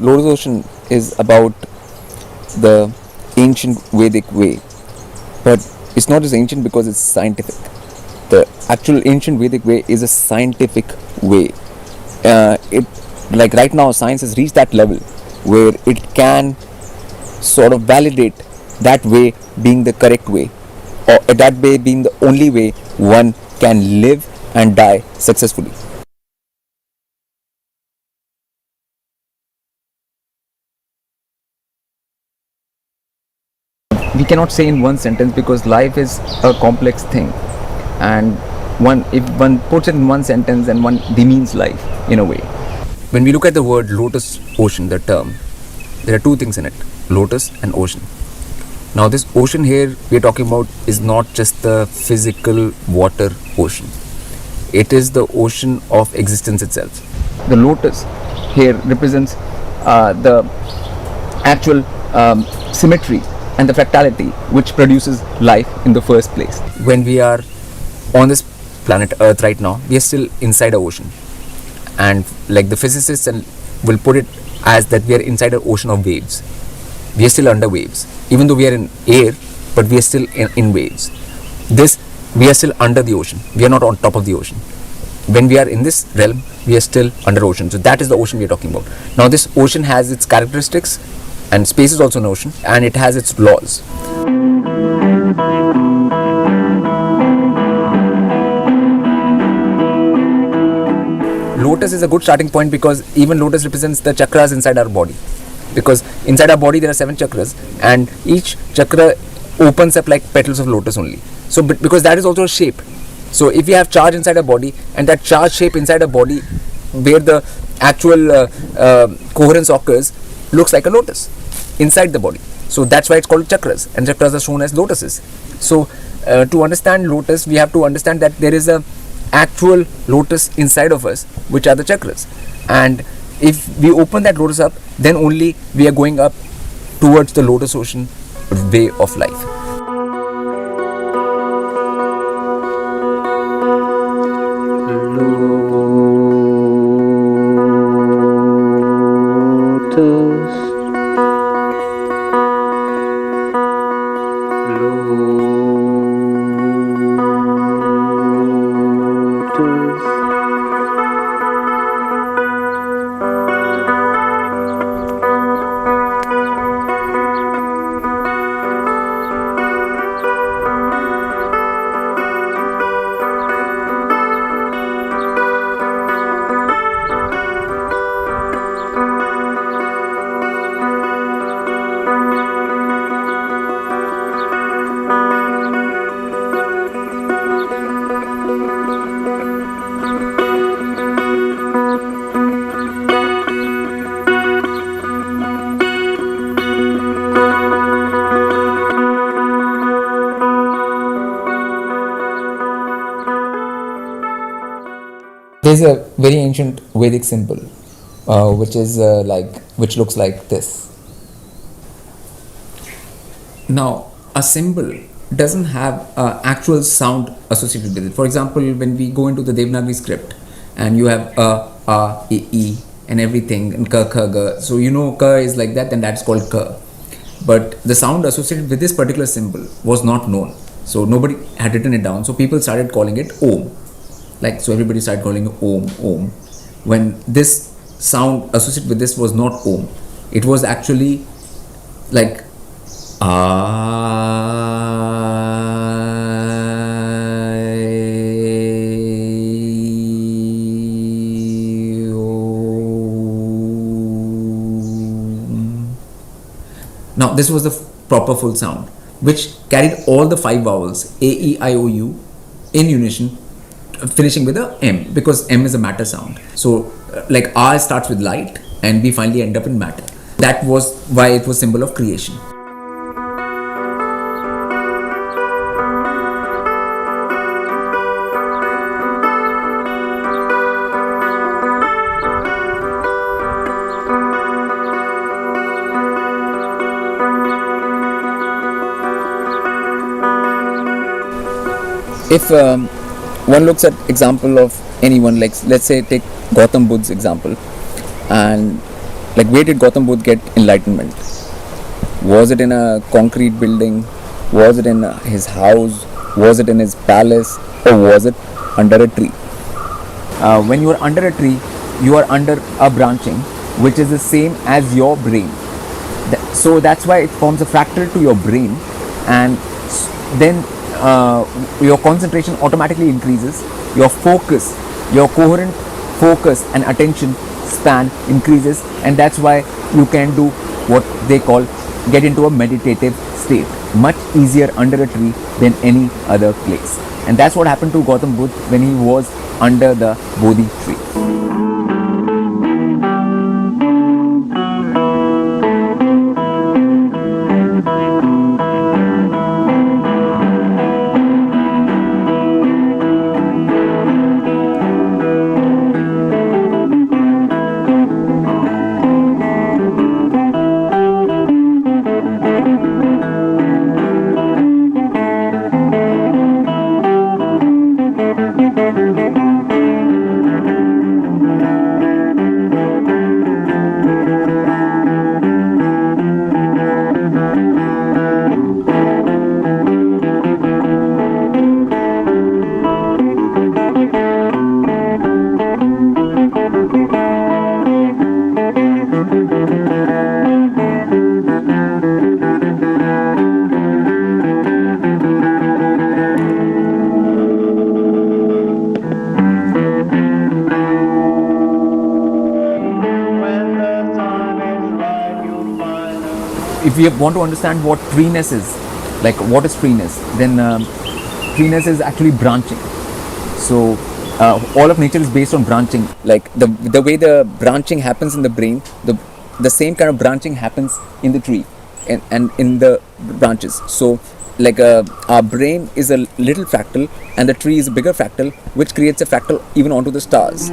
Lotus Ocean is about the ancient Vedic way, but it's not just ancient because it's scientific. The actual ancient Vedic way is a scientific way. Like right now, science has reached that level where it can sort of validate that way being the correct way, or that way being the only way one can live and die successfully. We cannot say in one sentence because life is a complex thing, and if one puts it in one sentence, then one demeans life in a way. When we look at the word Lotus Ocean, the term, there are two things in it: lotus and ocean. Now this ocean here we are talking about is not just the physical water ocean. It is the ocean of existence itself. The lotus here represents the actual symmetry and the fractality which produces life in the first place. When we are on this planet Earth right now, we are still inside an ocean, and like the physicists will put it as that we are inside an ocean of waves. We are still under waves, even though we are in air, but we are still in waves. We are still under the ocean. We are not on top of the ocean. When we are in this realm, we are still under ocean. So that is the ocean we are talking about. Now this ocean has its characteristics, and space is also an ocean, and it has its laws. Lotus is a good starting point because even lotus represents the chakras inside our body. Because inside our body there are 7 chakras, and each chakra opens up like petals of lotus only. So because that is also a shape. So if we have charge inside our body, and that charge shape inside our body where the actual coherence occurs looks like a lotus inside the body. So that's why it's called chakras, and chakras are shown as lotuses. So to understand lotus, we have to understand that there is a actual lotus inside of us, which are the chakras. And if we open that lotus up, then only we are going up towards the Lotus Ocean way of life. There is a very ancient Vedic symbol, which looks like this. Now, a symbol doesn't have actual sound associated with it. For example, when we go into the Devanagari script, and you have a, e, and everything, and ka, kha, ga. So you know ka is like that, and that's called ka. But the sound associated with this particular symbol was not known. So nobody had written it down. So people started calling it Om. Like, so everybody started calling it Om, Om. When this sound associated with this was not Om. It was actually like Now this was the proper full sound, which carried all the 5 vowels A-E-I-O-U in unison, finishing with a M, because M is a matter sound. So like R starts with light and we finally end up in matter. That was why it was symbol of creation. If one looks at example of anyone, like let's say take Gautam Buddha's example, and like where did Gautam Buddha get enlightenment? Was it in a concrete building? Was it in his house? Was it in his palace? Or was it under a tree? When you are under a tree, you are under a branching which is the same as your brain. So that's why it forms a fractal to your brain, and then your concentration automatically increases, your focus, your coherent focus and attention span increases, and that's why you can do what they call get into a meditative state much easier under a tree than any other place. And that's what happened to Gautam Buddha when he was under the Bodhi tree. If we want to understand what treeness is, like what is treeness, then treeness is actually branching. So all of nature is based on branching. Like the way the branching happens in the brain, the same kind of branching happens in the tree and in the branches. So like our brain is a little fractal and the tree is a bigger fractal, which creates a fractal even onto the stars.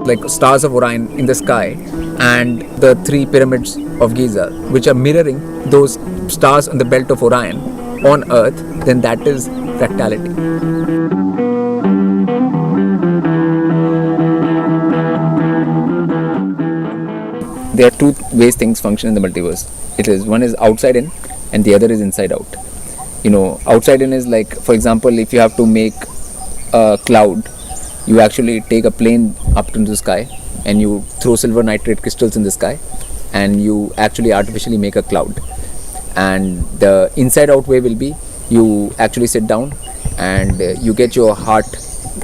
Like stars of Orion in the sky and the 3 pyramids of Giza, which are mirroring those stars on the belt of Orion on Earth, then that is fractality. There are 2 ways things function in the multiverse. One is outside in and the other is inside out. Outside in is like, for example, if you have to make a cloud, you actually take a plane up into the sky and you throw silver nitrate crystals in the sky and you actually artificially make a cloud. And the inside out way will be you actually sit down and you get your heart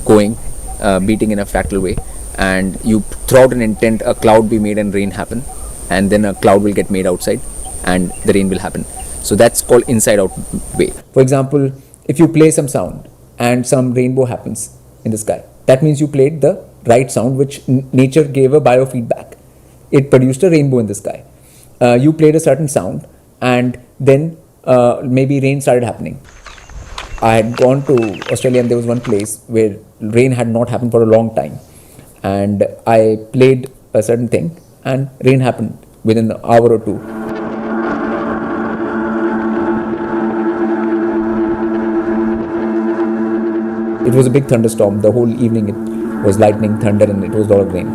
going, beating in a fractal way, and you throw out an intent, a cloud be made and rain happen, and then a cloud will get made outside and the rain will happen. So that's called inside out way. For example, if you play some sound and some rainbow happens in the sky, that means you played the right sound, which nature gave a biofeedback. It produced a rainbow in the sky. You played a certain sound and then maybe rain started happening. I had gone to Australia and there was one place where rain had not happened for a long time. And I played a certain thing and rain happened within an hour or 2. It was a big thunderstorm the whole evening. was lightning, thunder, and it was a lot of rain.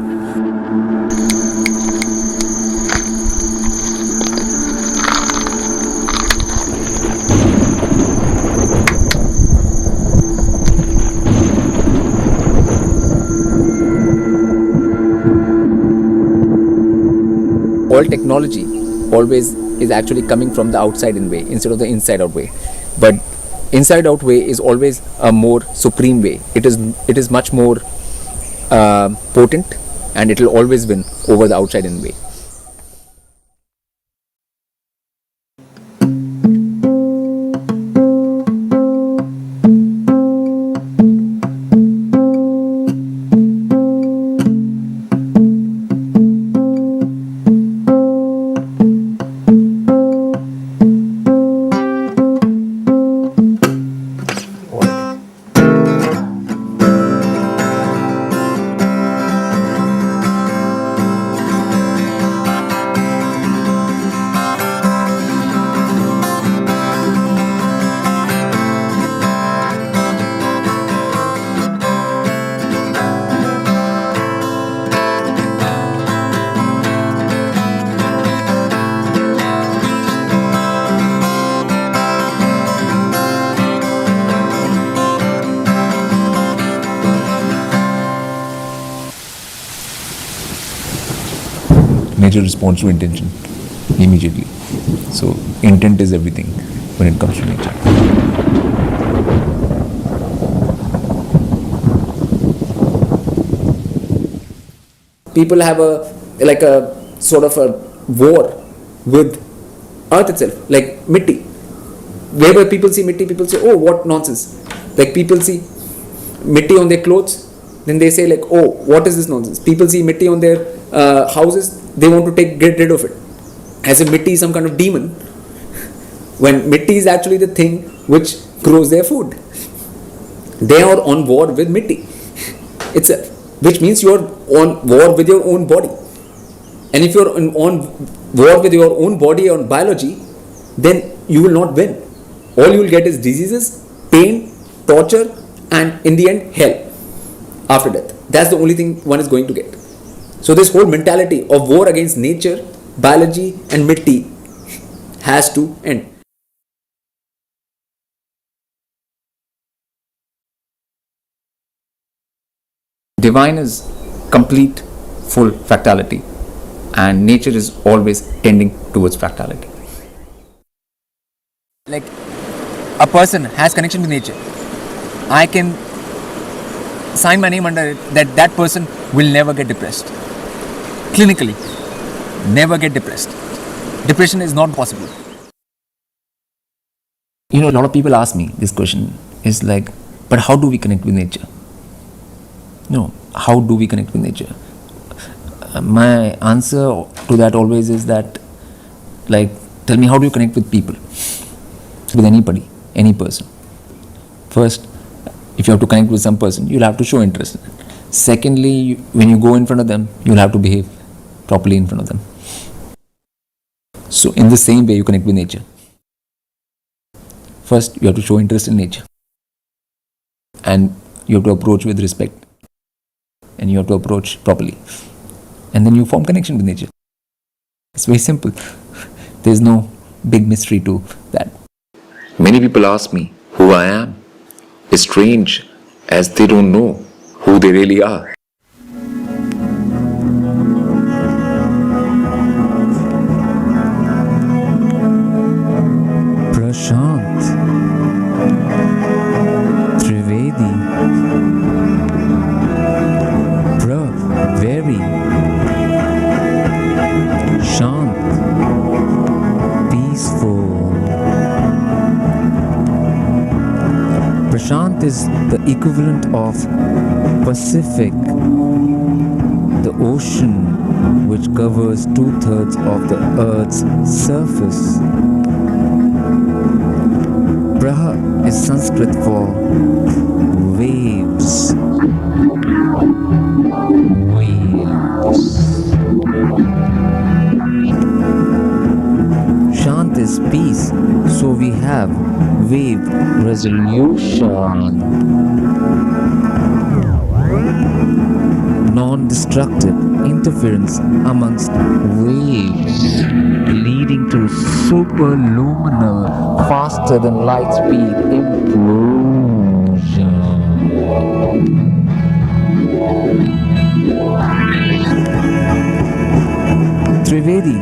All technology always is actually coming from the outside in way instead of the inside out way. But inside out way is always a more supreme way. It is much more potent, and it will always win over the outside in way. Nature responds to intention immediately. So intent is everything when it comes to nature. People have a sort of a war with earth itself, like Mittee. Wherever people see Mittee, people say, oh, what nonsense. Like people see Mittee on their clothes, then they say like, oh, what is this nonsense. People see Mittee on their houses, they want to get rid of it, as if Mittee is some kind of demon, when Mittee is actually the thing which grows their food. They are on war with Mittee itself, which means you are on war with your own body. And if you are on war with your own body or biology, then you will not win. All you will get is diseases, pain, torture, and in the end, hell after death. That's the only thing one is going to get. So this whole mentality of war against nature, biology, and Mittee has to end. Divine is complete, full fractality, and nature is always tending towards fractality. Like a person has connection with nature, I can sign my name under it that person will never get depressed. Clinically, never get depressed. Depression is not possible. You know, a lot of people ask me this question is like, but how do we connect with nature? No, how do we connect with nature? My answer to that always is that, like, tell me, how do you connect with people? With anybody, any person. First, if you have to connect with some person, you'll have to show interest. Secondly, when you go in front of them, you'll have to behave properly in front of them. So in the same way, you connect with nature. First, you have to show interest in nature. And you have to approach with respect. And you have to approach properly. And then you form connection with nature. It's very simple. There's no big mystery to that. Many people ask me who I am. It's strange as they don't know who they really are. Prashant Trivedi. Very Shant, peaceful. Prashant is the equivalent of Pacific, the ocean which covers 2/3 of the earth's surface. Praha is Sanskrit for waves. Shant is peace, so we have wave resolution. non-destructive interference amongst waves, leading to superluminal, faster than light speed implosion. Trivedi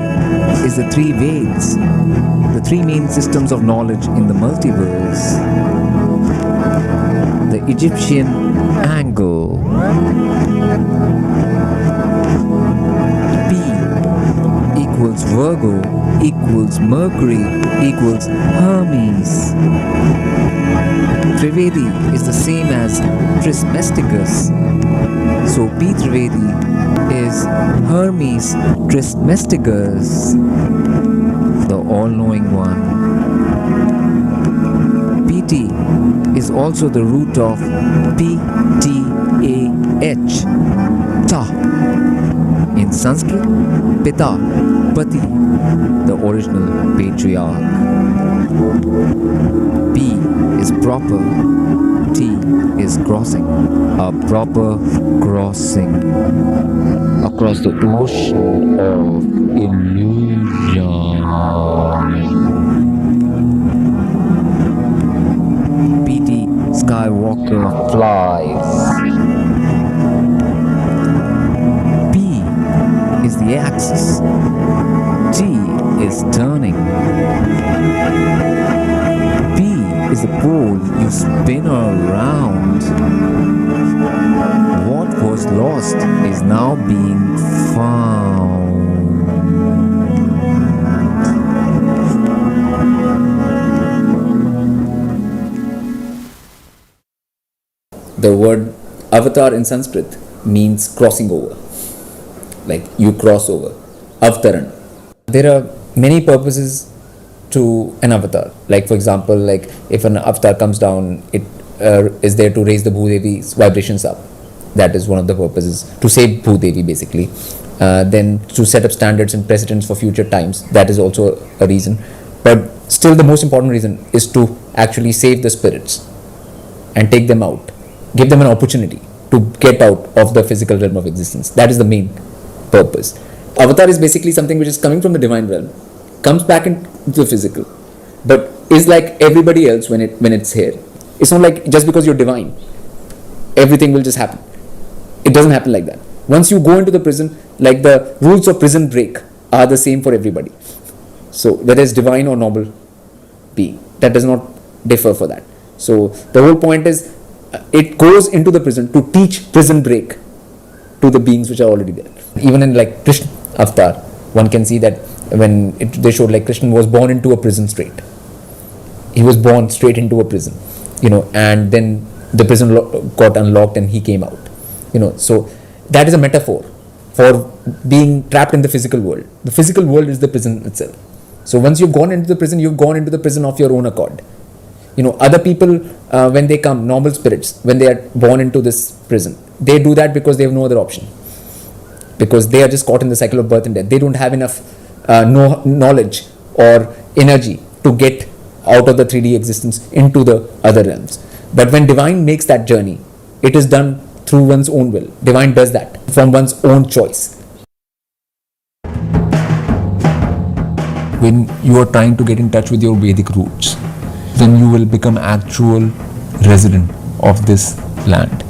is the three Veds, the three main systems of knowledge in the multiverse. The Egyptian angle. P equals Virgo equals Mercury equals Hermes. Trivedi is the same as Trismesticus. So P Trivedi is Hermes Trismesticus, the all-knowing one. PT is also the root of PTAH, Ta. In Sanskrit, Pita, Pati, the original patriarch. P is proper, T is crossing, a proper crossing across the ocean of illusion. PT Skywalker flies. P is the axis, T is turning. P is the pole you spin around. What was lost is now being found. The word avatar in Sanskrit means crossing over, like you cross over. Avtaran. There are many purposes to an avatar. Like for example, like if an avatar comes down, it is there to raise the Bhudevi's vibrations up. That is one of the purposes, to save Bhudevi basically. Then to set up standards and precedents for future times. That is also a reason. But still the most important reason is to actually save the spirits and take them out. Give them an opportunity to get out of the physical realm of existence. That is the main purpose. Avatar is basically something which is coming from the divine realm, comes back into the physical, but is like everybody else when it's here. It's not like just because you're divine, everything will just happen. It doesn't happen like that. Once you go into the prison, like the rules of prison break are the same for everybody. So whether it's divine or normal being, that does not differ for that. So the whole point is, it goes into the prison to teach prison break to the beings which are already there. Even in like Krishna avatar, one can see that when they showed like Krishna was born into a prison straight. He was born straight into a prison, and then the prison got unlocked and he came out, so that is a metaphor for being trapped in the physical world. The physical world is the prison itself. So once you've gone into the prison, you've gone into the prison of your own accord. Other people, when they come, normal spirits, when they are born into this prison, they do that because they have no other option. Because they are just caught in the cycle of birth and death. They don't have enough knowledge or energy to get out of the 3D existence into the other realms. But when divine makes that journey, it is done through one's own will. Divine does that from one's own choice. When you are trying to get in touch with your Vedic roots, then you will become actual resident of this land.